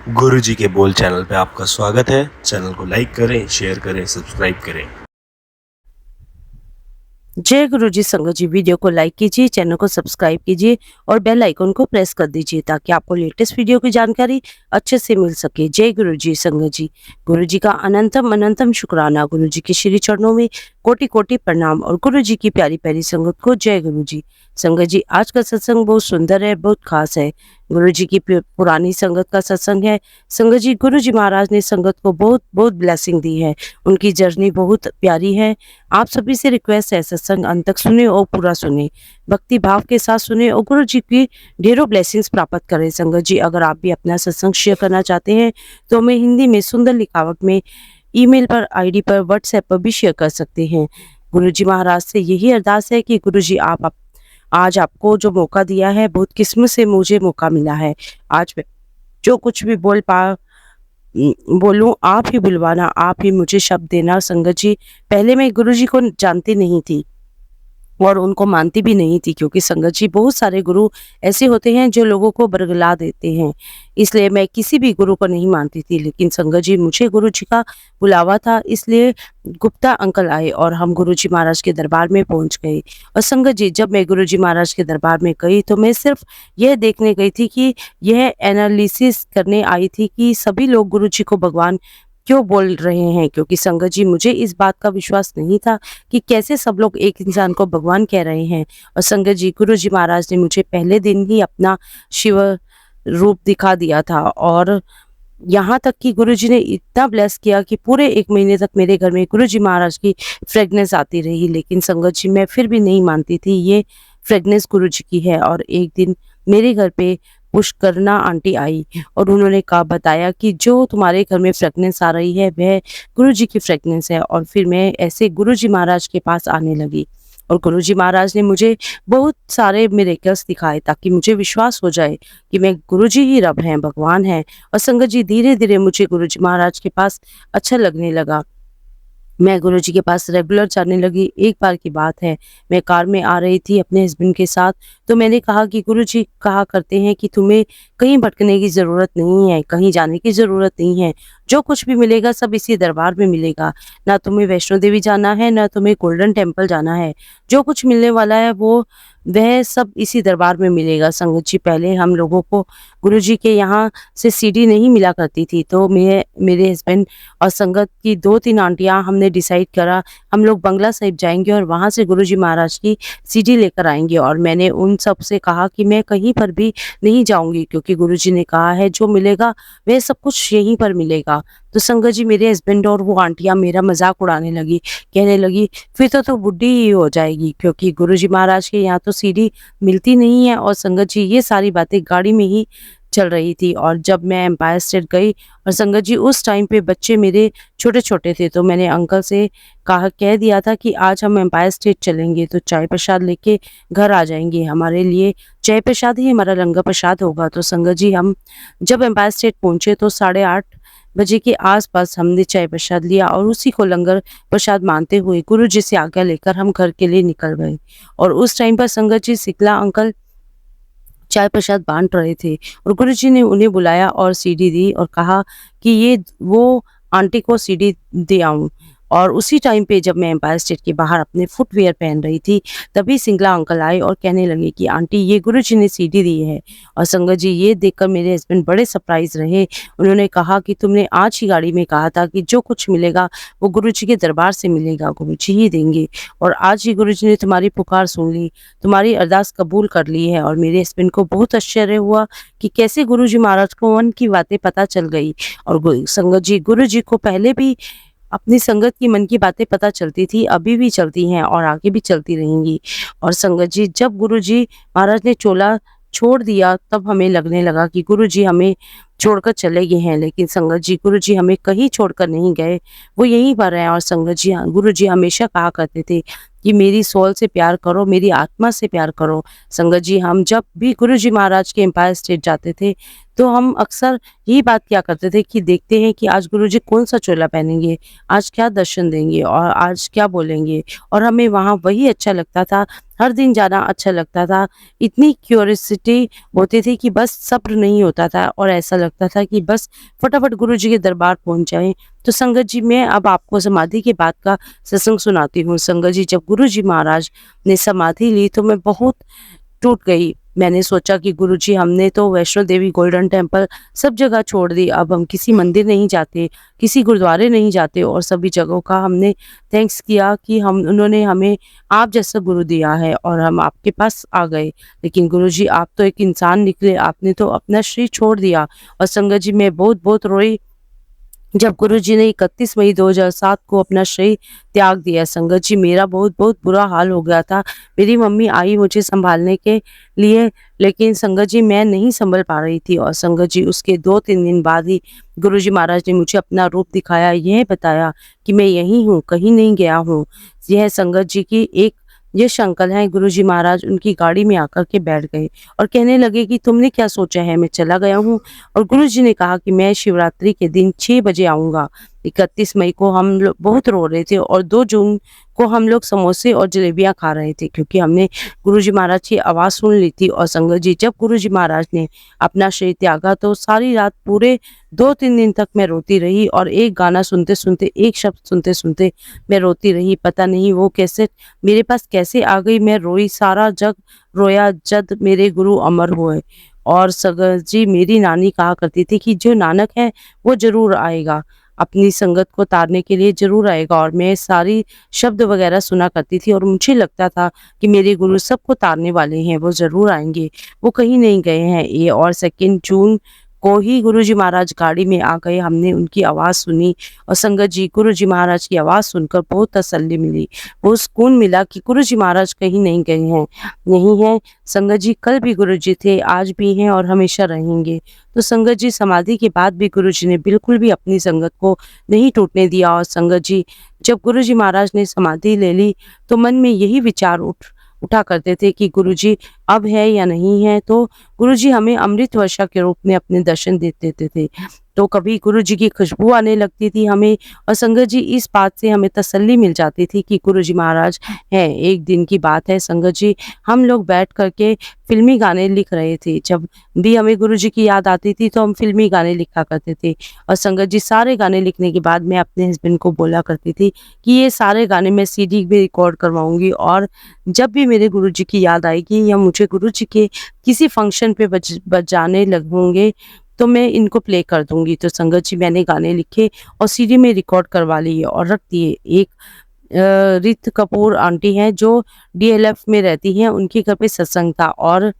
गुरु जी के बोल चैनल पे आपका स्वागत है। चैनल को लाइक करें, शेयर करें, सब्सक्राइब करें। जय गुरु जी। संगत जी, वीडियो को लाइक कीजिए, चैनल को सब्सक्राइब कीजिए और बेल आइकन को प्रेस कर दीजिए ताकि आपको लेटेस्ट वीडियो की जानकारी अच्छे से मिल सके। जय गुरु जी। संगत जी, गुरु जी का अनंतम अनंतम शुक्राना। गुरु जी के श्री चरणों में कोटि कोटि प्रणाम और गुरु जी की प्यारी प्यारी संगत को जय गुरु जी। संगत जी, आज का सत्संग बहुत सुंदर है, बहुत खास है। गुरु जी की पुरानी संगत का सत्संग है। संगत जी, गुरु जी महाराज ने संगत को बहुत बहुत ब्लेसिंग दी है। उनकी जर्नी बहुत प्यारी है। आप सभी से रिक्वेस्ट है, सत्संग अंत तक सुने और पूरा सुने, भक्ति भाव के साथ सुने और गुरु जी की ढेरों ब्लेसिंग्स प्राप्त करें। संगत जी, अगर आप भी अपना सत्संग शेयर करना चाहते हैं तो हमें हिंदी में सुंदर लिखावट में ईमेल पर, आईडी पर, व्हाट्सएप पर भी शेयर कर सकते हैं। गुरु जी महाराज से यही अरदास है कि गुरु जी आप आज आपको जो मौका दिया है, बहुत किस्मत से मुझे मौका मिला है। आज मैं जो कुछ भी बोलूं, आप ही बुलवाना, आप ही मुझे शब्द देना। संगत जी, पहले मैं गुरु जी को जानती नहीं थी और उनको मानती भी नहीं थी, क्योंकि संगत जी बहुत सारे गुरु ऐसे होते हैं जो लोगों को बरगला देते हैं, इसलिए मैं किसी भी गुरु को नहीं मानती थी। लेकिन संगत जी, मुझे गुरु जी का बुलावा था, इसलिए गुप्ता अंकल आए और हम गुरु जी महाराज के दरबार में पहुंच गए। और संगत जी, जब मैं गुरु जी महाराज के दरबार में गई तो मैं सिर्फ यह देखने गई थी कि यह एनालिसिस करने आई थी कि सभी लोग गुरु जी को भगवान क्यों बोल रहे हैं, क्योंकि संगत जी मुझे इस बात का विश्वास नहीं था कि कैसे सब लोग एक इंसान को भगवान कह रहे हैं। और संगत जी, गुरु जी महाराज ने मुझे पहले दिन ही अपना शिव रूप दिखा दिया था और यहाँ तक कि गुरु जी ने इतना ब्लेस किया कि पूरे 1 महीने तक मेरे घर में गुरु जी महाराज की फ्रेगनेंस आती रही। लेकिन संगत जी, मैं फिर भी नहीं मानती थी ये फ्रेगनेंस गुरु जी की है। और एक दिन मेरे घर पे पुष्करना आंटी आई और उन्होंने कहा, बताया कि जो तुम्हारे घर में फ्रेगनेंस आ रही है वह गुरु जी की फ्रेगनेंस है। और फिर मैं ऐसे गुरु जी महाराज के पास आने लगी और गुरु जी महाराज ने मुझे बहुत सारे मिरेकल्स दिखाए ताकि मुझे विश्वास हो जाए कि मैं गुरु जी ही रब हैं, भगवान हैं। और संगत जी, धीरे धीरे मुझे गुरु जी महाराज के पास अच्छा लगने लगा। मैं गुरुजी के पास रेगुलर जाने लगी। एक बार की बात है, मैं कार में आ रही थी अपने हस्बैंड के साथ, तो मैंने कहा कि गुरुजी कहा करते हैं कि तुम्हें कहीं भटकने की ज़रूरत नहीं है, कहीं जाने की ज़रूरत नहीं है, जो कुछ भी मिलेगा सब इसी दरबार में मिलेगा। ना तुम्हें वैष्णो देवी जाना है, ना तुम्हें गोल्डन टेम्पल जाना है, जो कुछ मिलने वाला है वो वह सब इसी दरबार में मिलेगा। संगत जी, पहले हम लोगों को गुरुजी के यहाँ से सीढ़ी नहीं मिला करती थी, तो मैं, मेरे हस्बैंड और संगत की 2-3 आंटियां हमने डिसाइड करा हम लोग बंगला साहिब जाएंगे और वहां से गुरुजी महाराज की सीडी लेकर आएंगे। और मैंने उन सब से कहा कि मैं कहीं पर भी नहीं जाऊंगी, क्योंकि गुरुजी ने कहा है जो मिलेगा वह सब कुछ यहीं पर मिलेगा। तो संगत जी, मेरे हस्बैंड और वो आंटियां मेरा मजाक उड़ाने लगी, कहने लगी फिर तो बुढ़ी ही हो जाएगी, क्योंकि गुरुजी महाराज के यहाँ तो सीडी मिलती नहीं है। और संगत जी, ये सारी बातें गाड़ी में ही चल रही थी। और जब मैं एम्पायर स्टेट गई, और संगत जी उस टाइम पे बच्चे मेरे छोटे छोटे थे, तो मैंने अंकल से कह दिया था कि आज हम एम्पायर स्टेट चलेंगे तो चाय प्रसाद लेके घर आ जाएंगे, हमारे लिए चाय प्रसाद ही हमारा लंगर प्रसाद होगा। तो संगत जी, हम जब एम्पायर स्टेट पहुंचे तो 8:30 बजे के आसपास हमने चाय प्रसाद लिया और उसी को लंगर प्रसाद मानते हुए गुरु जी से आज्ञा लेकर हम घर के लिए निकल गए। और उस टाइम पर संगत जी, सिकला अंकल चाय प्रसाद बांट रहे थे और गुरुजी ने उन्हें बुलाया और सीडी दी और कहा कि ये वो आंटी को सीडी दे आऊं। और उसी टाइम पे जब मैं एम्पायर स्टेट के बाहर अपने फुटवियर पहन रही थी, तभी सिंगला अंकल आए और कहने लगे कि आंटी, ये गुरुजी ने सीडी दी है। और संगत जी, ये देखकर मेरे हस्बैंड बड़े सरप्राइज रहे। उन्होंने कहा कि तुमने आज ही गाड़ी में कहा था कि जो कुछ मिलेगा वो गुरुजी के दरबार से मिलेगा, गुरुजी ही देंगे। और आज ही गुरुजी ने तुम्हारी पुकार सुन ली, तुम्हारी अरदास कबूल कर ली है। और मेरे हस्बैंड को बहुत आश्चर्य हुआ कि कैसे गुरुजी महाराज को मन की बातें पता चल गई। और संगत जी, गुरुजी को पहले भी अपनी संगत की मन की बातें पता चलती थी, अभी भी चलती हैं और आगे भी चलती रहेंगी। और संगत जी, जब गुरुजी महाराज ने चोला छोड़ दिया तब हमें लगने लगा कि गुरुजी हमें छोड़कर चले गए हैं। लेकिन संगत जी, गुरुजी हमें कहीं छोड़कर नहीं गए, वो यहीं पर हैं। और संगत जी, गुरुजी हमेशा कहा करते थे कि मेरी सोल से प्यार करो, मेरी आत्मा से प्यार करो। संगत जी, हम जब भी गुरुजी महाराज के एम्पायर स्टेट जाते थे तो हम अक्सर यही बात किया करते थे कि देखते हैं कि आज गुरुजी कौन-सा चोला पहनेंगे, आज क्या दर्शन देंगे और आज क्या बोलेंगे, और हमें वहाँ वही अच्छा लगता था, हर दिन जाना अच्छा लगता था। इतनी क्यूरियोसिटी होती थी कि बस सब्र नहीं होता था और ऐसा लगता था कि बस फटाफट गुरुजी के दरबार पहुँच जाएँ। तो संगत जी, मैं अब आपको समाधि के बाद का सत्संग सुनाती हूँ। संगत जी, जब गुरुजी महाराज ने समाधि ली तो मैं बहुत टूट गई। मैंने सोचा कि गुरुजी, हमने तो वैष्णो देवी, गोल्डन टेम्पल सब जगह छोड़ दी, अब हम किसी मंदिर नहीं जाते, किसी गुरुद्वारे नहीं जाते, और सभी जगहों का हमने थैंक्स किया कि हम उन्होंने हमें आप जैसा गुरु दिया है और हम आपके पास आ गए। लेकिन गुरुजी, आप तो एक इंसान निकले, आपने तो अपना शरीर छोड़ दिया। और संगत जी, मैं बहुत-बहुत रोई जब गुरुजी ने 31 मई 2007 को अपना शरीर त्याग दिया। संगत जी, मेरा बहुत-बहुत बुरा हाल हो गया था। मेरी मम्मी आई मुझे सँभालने के लिए, लेकिन संगत जी, मैं नहीं सँभल पा रही थी। और संगत जी, उसके 2-3 दिन बाद ही गुरुजी महाराज ने मुझे अपना रूप दिखाया, यह बताया कि मैं यहीं हूँ, कहीं नहीं गया हूँ। यह संगत जी की एक यश अंकल हैं, गुरुजी महाराज उनकी गाड़ी में आकर के बैठ गए और कहने लगे कि तुमने क्या सोचा है? मैं चला गया हूँ। और गुरुजी ने कहा कि मैं शिवरात्रि के दिन 6 बजे आऊँगा। 31 मई को हम लोग बहुत रो रहे थे और 2 जून को हम लोग समोसे और जलेबियाँ खा रहे थे, क्योंकि हमने गुरुजी महाराज की आवाज़ सुन ली थी। और संगत जी, जब गुरुजी महाराज ने अपना शरीर त्यागा तो सारी रात पूरे 2-3 दिन तक मैं रोती रही, और एक गाना सुनते-सुनते, एक शब्द सुनते-सुनते मैं रोती रही। पता नहीं वो कैसेट मेरे पास कैसे आ गई, मैं रोई, सारा जग रोया जद मेरे गुरु अमर हुए। और संगत जी, मेरी नानी कहा करती थी कि जो नानक है वो ज़रूर आएगा, अपनी संगत को तारने के लिए ज़रूर आएगा। और मैं सारी शब्द वगैरह सुना करती थी और मुझे लगता था कि मेरे गुरु सबको तारने वाले हैं, वो ज़रूर आएँगे, वो कहीं नहीं गए हैं ये। और 2 जून को ही गुरुजी महाराज गाड़ी में आ गए, हमने उनकी आवाज़ सुनी। और संगत जी, गुरुजी महाराज की आवाज़ सुनकर बहुत तसल्ली मिली, बहुत सुकून मिला कि गुरुजी महाराज कहीं नहीं गए हैं, यहीं हैं। संगत जी, कल भी गुरुजी थे, आज भी हैं और हमेशा रहेंगे। तो संगत जी, समाधि के बाद भी गुरुजी ने बिल्कुल भी अपनी संगत को नहीं टूटने दिया। और संगत जी, जब गुरुजी महाराज ने समाधि ले ली तो मन में यही विचार उठा करते थे कि गुरुजी अब है या नहीं है। तो गुरुजी हमें अमृत वर्षा के रूप में अपने दर्शन दे देते थे। तो कभी गुरुजी की खुशबू आने लगती थी हमें, और संगत जी, इस बात से हमें तसल्ली मिल जाती थी कि गुरुजी महाराज हैं। एक दिन की बात है संगत जी, हम लोग बैठ कर के फ़िल्मी गाने लिख रहे थे। जब भी हमें गुरुजी की याद आती थी तो हम फ़िल्मी गाने लिखा करते थे। और संगत जी, सारे गाने लिखने के बाद मैं अपने हस्बैंड को बोला करती थी कि ये सारे गाने मैं सीडी में रिकॉर्ड करवाऊँगी, और जब भी मेरे गुरुजी की याद आएगी या मुझे गुरुजी के किसी फंक्शन पे बजाने लगूँगे तो मैं इनको प्ले कर दूँगी। तो संगत जी, मैंने गाने लिखे और सीडी में रिकॉर्ड करवा लिए और रख दिए। एक रित कपूर आंटी हैं जो डीएलएफ में रहती हैं, उनके घर पे सत्संग था। और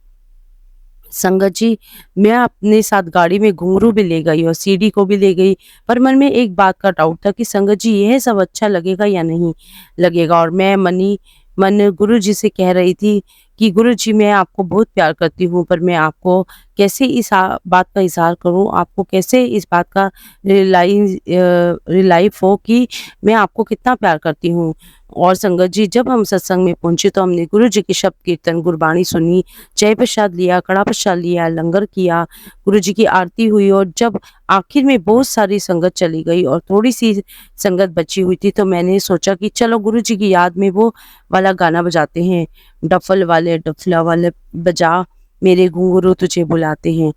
संगत जी, मैं अपने साथ गाड़ी में घुंघरू भी ले गई और सीडी को भी ले गई, पर मन में एक बात का डाउट था कि संगत जी, यह सब अच्छा लगेगा या नहीं लगेगा। और मैं मनी मन गुरुजी से कह रही थी कि गुरुजी, मैं आपको बहुत प्यार करती हूँ, पर मैं आपको कैसे इस बात का इज़हार करूँ, आपको कैसे इस बात का रियलाइज़ हो कि मैं आपको कितना प्यार करती हूँ। और संगत जी, जब हम सत्संग में पहुँचे तो हमने गुरुजी के शब्द कीर्तन, गुरबाणी सुनी, जय प्रसाद लिया, कड़ा प्रसाद लिया, लंगर किया, गुरुजी की आरती हुई। और जब आखिर में बहुत सारी संगत चली गई और थोड़ी-सी संगत बची हुई थी, तो मैंने सोचा कि चलो गुरुजी की याद में वो वाला गाना बजाते हैं, डफला वाले बजा, मेरे घुंघरू तुझे बुलाते हैं।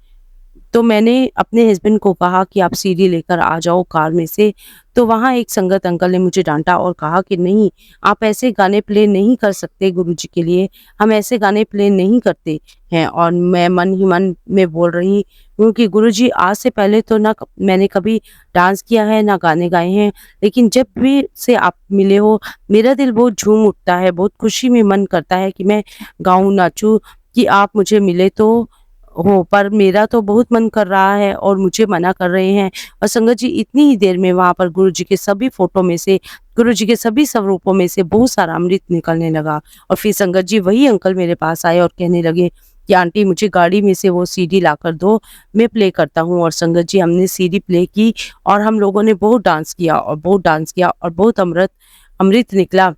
तो मैंने अपने हस्बैंड को कहा कि आप सीडी लेकर आ जाओ कार में से। तो वहाँ एक संगत अंकल ने मुझे डाँटा और कहा कि नहीं, आप ऐसे गाने प्ले नहीं कर सकते गुरुजी के लिए, हम ऐसे गाने प्ले नहीं करते हैं। और मैं मन ही मन में बोल रही हूँ कि गुरुजी, आज से पहले तो ना मैंने कभी डांस किया है, ना गाने गाए हैं, लेकिन जब भी से आप मिले हो, मेरा दिल बहुत झूम उठता है, बहुत खुशी में मन करता है कि मैं गाऊँ, नाचूँ, कि आप मुझे मिले तो हो, पर मेरा तो बहुत मन कर रहा है और मुझे मना कर रहे हैं। और संगत जी, इतनी ही देर में वहाँ पर गुरुजी के सभी फ़ोटो में से, गुरुजी के सभी स्वरूपों में से बहुत सारा अमृत निकलने लगा। और फिर संगत जी, वही अंकल मेरे पास आए और कहने लगे कि आंटी, मुझे गाड़ी में से वो सीडी लाकर दो, मैं प्ले करता हूँ। और संगत जी, हमने सीडी प्ले की और हम लोगों ने बहुत डांस किया और बहुत डांस किया और बहुत अमृत निकला।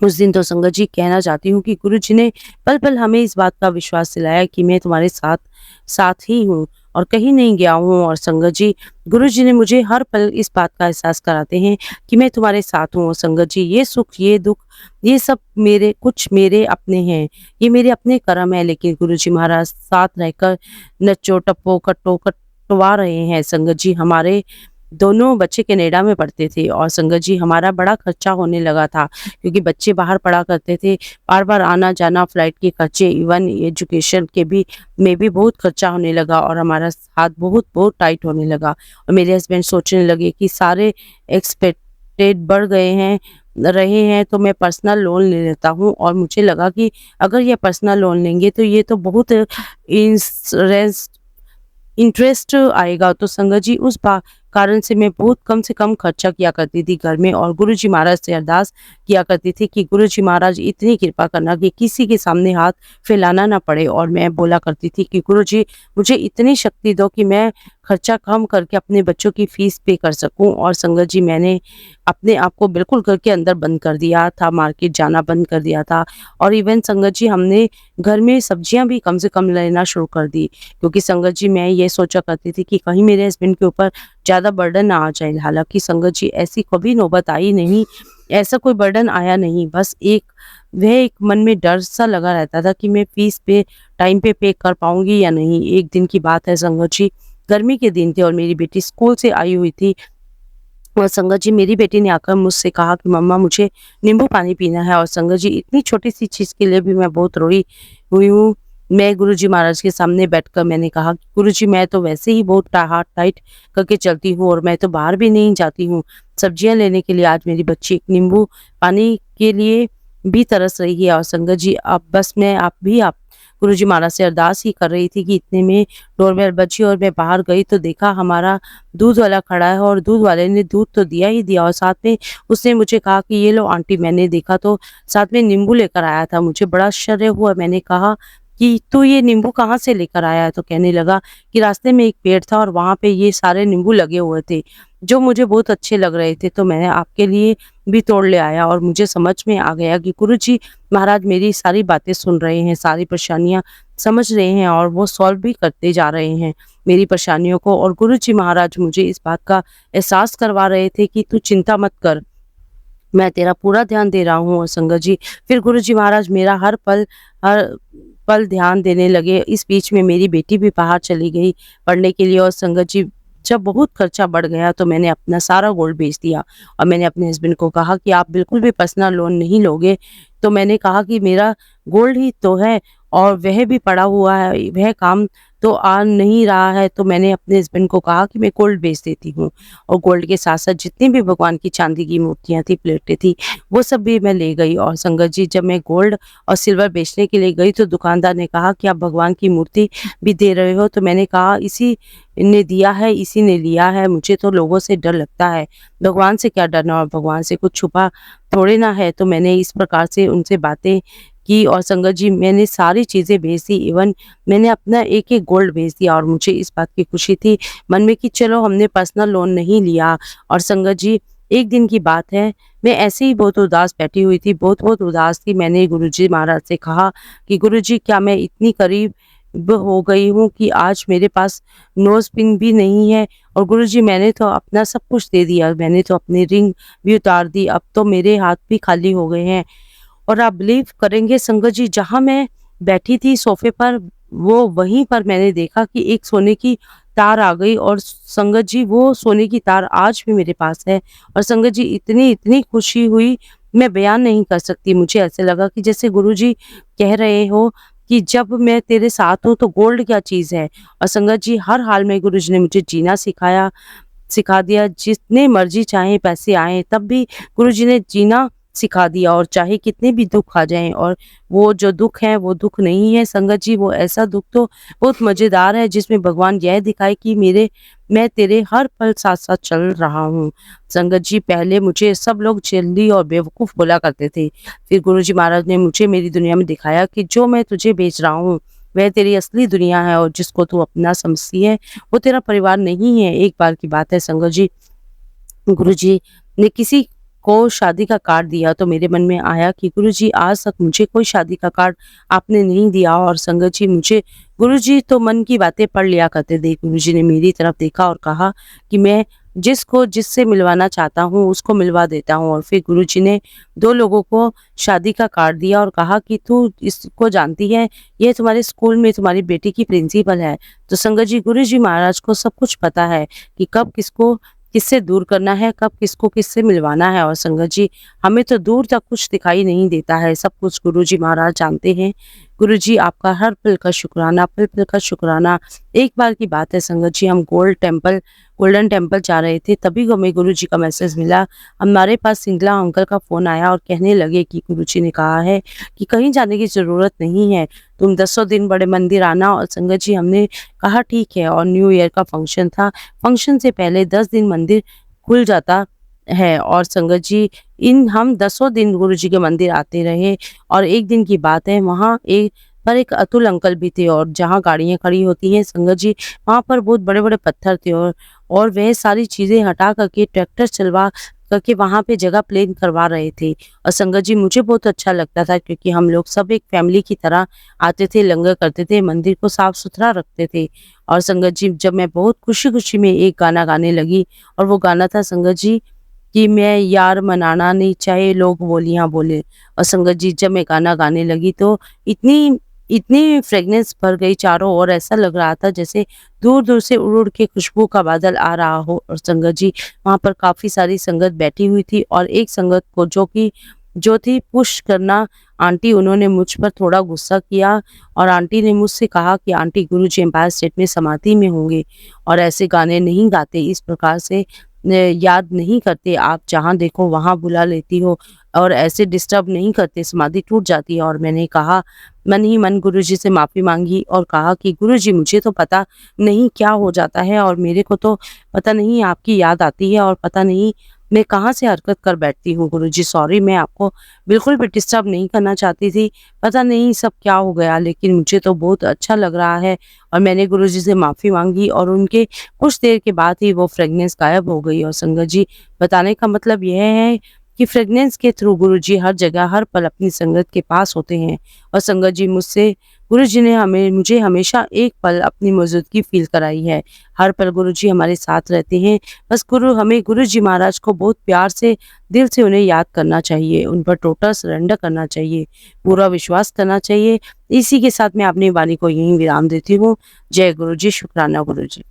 उस दिन तो संगत जी, कहना चाहती हूँ कि गुरुजी ने पल-पल हमें इस बात का विश्वास दिलाया कि मैं तुम्हारे साथ साथ ही हूँ। और कहीं नहीं गया हूँ। और संगत जी, गुरुजी ने मुझे हर पल इस बात का एहसास कराते हैं कि मैं तुम्हारे साथ हूँ। और संगत जी, ये सुख, ये दुख, ये सब मेरे अपने हैं, ये मेरे अपने कर्म है, लेकिन गुरुजी महाराज साथ रहकर नच्चो टप्पो कट्टो कटवा रहे हैं। संगत जी, हमारे दोनों बच्चे कनाडा में पढ़ते थे और संगत जी, हमारा बड़ा खर्चा होने लगा था, क्योंकि बच्चे बाहर पढ़ा करते थे। बार-बार आना-जाना, फ्लाइट के खर्चे, इवन एजुकेशन के भी में भी बहुत खर्चा होने लगा और हमारा हाथ बहुत टाइट होने लगा। और मेरे हस्बैंड सोचने लगे कि सारे एक्सपेक्टेड बढ़ गए हैं रहे हैं, तो मैं पर्सनल लोन ले लेता हूँ। और मुझे लगा कि अगर ये पर्सनल लोन लेंगे तो ये तो बहुत इंश्योरेंस इंटरेस्ट आएगा। तो संगत जी, उस कारण से मैं बहुत कम से कम खर्चा किया करती थी घर में, और गुरुजी महाराज से अरदास किया करती थी कि गुरुजी महाराज इतनी कृपा करना कि किसी के सामने हाथ फैलाना ना पड़े। और मैं बोला करती थी कि गुरुजी, मुझे इतनी शक्ति दो कि मैं खर्चा कम करके अपने बच्चों की फीस पे कर सकूं। और संगत जी, मैंने अपने आप को बिल्कुल घर के अंदर बंद कर दिया था, मार्केट जाना बंद कर दिया था। और इवन संगत जी, हमने घर में सब्जियां भी कम से कम लेना शुरू कर दी, क्योंकि संगत जी, मैं ये सोचा करती थी कि कहीं मेरे हस्बैंड के ऊपर ज़्यादा बर्डन ना आ जाए। हालाँकि संगत जी, ऐसी कभी नौबत आई नहीं, ऐसा कोई बर्डन आया नहीं। बस वह एक मन में डर सा लगा रहता था कि मैं फीस पे टाइम पे पे कर पाऊँगी या नहीं। एक दिन की बात है संगत जी, गर्मी के दिन थे और मेरी बेटी स्कूल से आई हुई थी। और संगत जी, मेरी बेटी ने आकर मुझसे कहा कि मम्मा, मुझे नींबू पानी पीना है। और संगत जी, इतनी छोटी सी चीज़ के लिए भी मैं बहुत रोई हुई हूँ। मैं गुरुजी महाराज के सामने बैठकर मैंने कहा कि गुरुजी, मैं तो वैसे ही बहुत हाथ टाइट करके चलती हूँ और मैं तो बाहर भी नहीं जाती हूँ सब्जियां लेने के लिए। आज मेरी बच्ची एक नींबू पानी के लिए भी तरस रही है। और संगत जी, अब बस आप गुरुजी महाराज से अरदास ही कर रही थी कि इतने में डोरबेल बजी और मैं बाहर गई तो देखा हमारा दूध वाला खड़ा है, और दूध वाले ने दूध तो दिया ही दिया, और साथ में उसने मुझे कहा कि ये लो आंटी। मैंने देखा तो साथ में नींबू लेकर आया था। मुझे बड़ा आश्चर्य हुआ। मैंने कहा कि तू ये नींबू कहाँ से लेकर आया है? तो कहने लगा कि रास्ते में एक पेड़ था और वहां पे ये सारे नींबू लगे हुए थे, जो मुझे बहुत अच्छे लग रहे थे, तो मैंने आपके लिए भी तोड़ ले आया। और मुझे समझ में आ गया कि गुरुजी महाराज मेरी सारी बातें सुन रहे हैं, सारी परेशानियां समझ रहे हैं और वो सॉल्व भी करते जा रहे हैं मेरी परेशानियों को। और गुरुजी महाराज मुझे इस बात का एहसास करवा रहे थे कि तू चिंता मत कर, मैं तेरा पूरा ध्यान दे रहा हूँ। और संगत जी, फिर गुरुजी महाराज मेरा हर पल ध्यान देने लगे। इस बीच में मेरी बेटी भी बाहर चली गई पढ़ने के लिए। और संगत जी, जब बहुत खर्चा बढ़ गया तो मैंने अपना सारा गोल्ड बेच दिया और मैंने अपने हस्बैंड को कहा कि आप बिल्कुल भी पर्सनल लोन नहीं लोगे। तो मैंने कहा कि मेरा गोल्ड ही तो है और वह भी पड़ा हुआ है, वह काम तो आ नहीं रहा है। तो मैंने अपने हस्बैंड को कहा कि मैं गोल्ड बेच देती हूँ, और गोल्ड के साथ साथ जितनी भी भगवान की चांदी की मूर्तियां थी, प्लेटें थी, वो सब भी मैं ले गई। और संगत जी, जब मैं गोल्ड और सिल्वर बेचने के लिए गई तो दुकानदार ने कहा कि आप भगवान की मूर्ति भी दे रहे हो? तो मैंने कहा, इसी ने दिया है, इसी ने लिया है, मुझे तो लोगों से डर लगता है, भगवान से क्या डरना, और भगवान से कुछ छुपा थोड़े ना है। तो मैंने इस प्रकार से उनसे बातें की और संगत जी, मैंने सारी चीज़ें बेच दी, इवन मैंने अपना एक-एक गोल्ड बेच दिया। और मुझे इस बात की खुशी थी मन में कि चलो हमने पर्सनल लोन नहीं लिया। और संगत जी, एक दिन की बात है, मैं ऐसे ही बहुत उदास बैठी हुई थी, बहुत उदास थी। मैंने गुरुजी महाराज से कहा कि गुरुजी, क्या मैं इतनी करीब हो गई हूँ कि आज मेरे पास नोज़ पिन भी नहीं है? और गुरुजी, मैंने तो अपना सब कुछ दे दिया, मैंने तो अपनी रिंग भी उतार दी, अब तो मेरे हाथ भी खाली हो गए हैं। और आप बिलीव करेंगे संगत जी, जहाँ मैं बैठी थी सोफे पर, वो वहीं पर मैंने देखा कि एक सोने की तार आ गई। और संगत जी, वो सोने की तार आज भी मेरे पास है। और संगत जी, इतनी खुशी हुई, मैं बयान नहीं कर सकती। मुझे ऐसे लगा कि जैसे गुरुजी कह रहे हो कि जब मैं तेरे साथ हूँ तो गोल्ड क्या चीज़ है। और संगत जी, हर हाल में गुरुजी ने मुझे जीना सिखा दिया। जितने मर्जी चाहे पैसे आए, तब भी गुरुजी ने जीना सिखा दिया, और चाहे कितने भी दुख आ जाएं। और वो जो दुख है वो दुख नहीं है संगत जी, वो ऐसा दुख तो बहुत मजेदार है जिसमें भगवान यह दिखाए कि मैं तेरे हर पल साथ साथ चल रहा हूँ। संगत जी, पहले मुझे सब लोग जल्दी और बेवकूफ बोला करते थे, फिर गुरुजी महाराज ने मुझे मेरी दुनिया में दिखाया कि जो मैं तुझे बेच रहा हूँ वह तेरी असली दुनिया है, और जिसको तू अपना समझती है वो तेरा परिवार नहीं है। एक बार की बात है संगत जी, गुरुजी ने किसी को शादी का कार्ड दिया तो मेरे मन में आया कि गुरुजी आज तक मुझे कोई शादी का कार्ड आपने नहीं दिया। और संगत जी मुझे गुरुजी तो मन की बातें पढ़ लिया करते थे। गुरुजी ने मेरी तरफ देखा और कहा कि मैं जिससे मिलवाना चाहता हूँ उसको मिलवा देता हूँ। और फिर गुरुजी ने 2 लोगों को शादी का कार्ड दिया और कहा कि तू इसको जानती है, ये तुम्हारे स्कूल में तुम्हारी बेटी की प्रिंसिपल है। तो संगत जी गुरुजी महाराज को सब कुछ पता है कि कब किसको किससे दूर करना है, कब किसको किससे मिलवाना है। और संगत जी हमें तो दूर तक कुछ दिखाई नहीं देता है, सब कुछ गुरुजी महाराज जानते हैं। गुरुजी आपका हर पल का शुक्राना, पल पल का शुक्राना। एक बार की बात है संगत जी, हम गोल्डन टेम्पल जा रहे थे, तभी हमें गुरुजी का मैसेज मिला। हमारे पास सिंगला अंकल का फोन आया और कहने लगे कि गुरुजी ने कहा है कि कहीं जाने की जरूरत नहीं है, तुम 10 दिन बड़े मंदिर आना। और संगत जी हमने कहा ठीक है। और न्यू ईयर का फंक्शन था, फंक्शन से पहले 10 दिन मंदिर खुल जाता है। और संगत जी हम 10 दिन गुरुजी के मंदिर आते रहे। और एक दिन की बात है, वहाँ एक अतुल अंकल भी थे और जहाँ गाड़ियाँ खड़ी होती हैं संगत जी वहाँ पर बहुत बड़े बड़े पत्थर थे। और वह सारी चीजें हटा करके ट्रैक्टर चलवा करके वहाँ पे जगह प्लेन करवा रहे थे। और संगत जी मुझे बहुत अच्छा लगता था क्योंकि हम लोग सब एक फैमिली की तरह आते थे, लंगर करते थे, मंदिर को साफ सुथरा रखते थे। और संगत जी जब मैं बहुत खुशी खुशी में एक गाना गाने लगी, और वो गाना था संगत जी कि मैं यार मनाना नहीं चाहे लोग बोलियां बोले। और संगत जी जब मैं गाना गाने लगी तो इतनी इतनी फ्रेगनेंस भर गई चारों ओर, ऐसा लग रहा था जैसे दूर दूर से उड़ उड़ के खुशबू का बादल आ रहा हो। और संगत जी वहाँ पर काफी सारी संगत बैठी हुई थी और एक संगत को जो थी पुश करना आंटी, उन्होंने मुझ पर थोड़ा गुस्सा किया और आंटी ने मुझसे कहा कि आंटी गुरुजी एम्पायर स्टेट में समाधि में होंगे और ऐसे गाने नहीं गाते, इस प्रकार से याद नहीं करते, आप जहाँ देखो वहाँ बुला लेती हो और ऐसे डिस्टर्ब नहीं करते, समाधि टूट जाती है। और मैंने कहा, मन ही मन गुरुजी से माफ़ी मांगी और कहा कि गुरुजी मुझे तो पता नहीं क्या हो जाता है और मेरे को तो पता नहीं आपकी याद आती है और पता नहीं मैं कहाँ से हरकत कर बैठती हूँ। गुरुजी सॉरी, मैं आपको बिल्कुल भी डिस्टर्ब नहीं करना चाहती थी, पता नहीं सब क्या हो गया, लेकिन मुझे तो बहुत अच्छा लग रहा है। और मैंने गुरुजी से माफ़ी मांगी और उनके कुछ देर के बाद ही वो फ्रेगनेंस गायब हो गई। और संगत जी बताने का मतलब यह है कि फ्रेगनेंस के थ्रू गुरुजी हर जगह हर पल अपनी संगत के पास होते हैं। और संगत जी गुरुजी ने मुझे हमेशा एक पल अपनी मौजूदगी फील कराई है। हर पल गुरुजी हमारे साथ रहते हैं। बस हमें गुरुजी महाराज को बहुत प्यार से दिल से उन्हें याद करना चाहिए, उन पर टोटल सरेंडर करना चाहिए, पूरा विश्वास करना चाहिए। इसी के साथ मैं अपनी वाणी को यहीं विराम देती हूँ। जय गुरुजी, शुक्राना गुरुजी।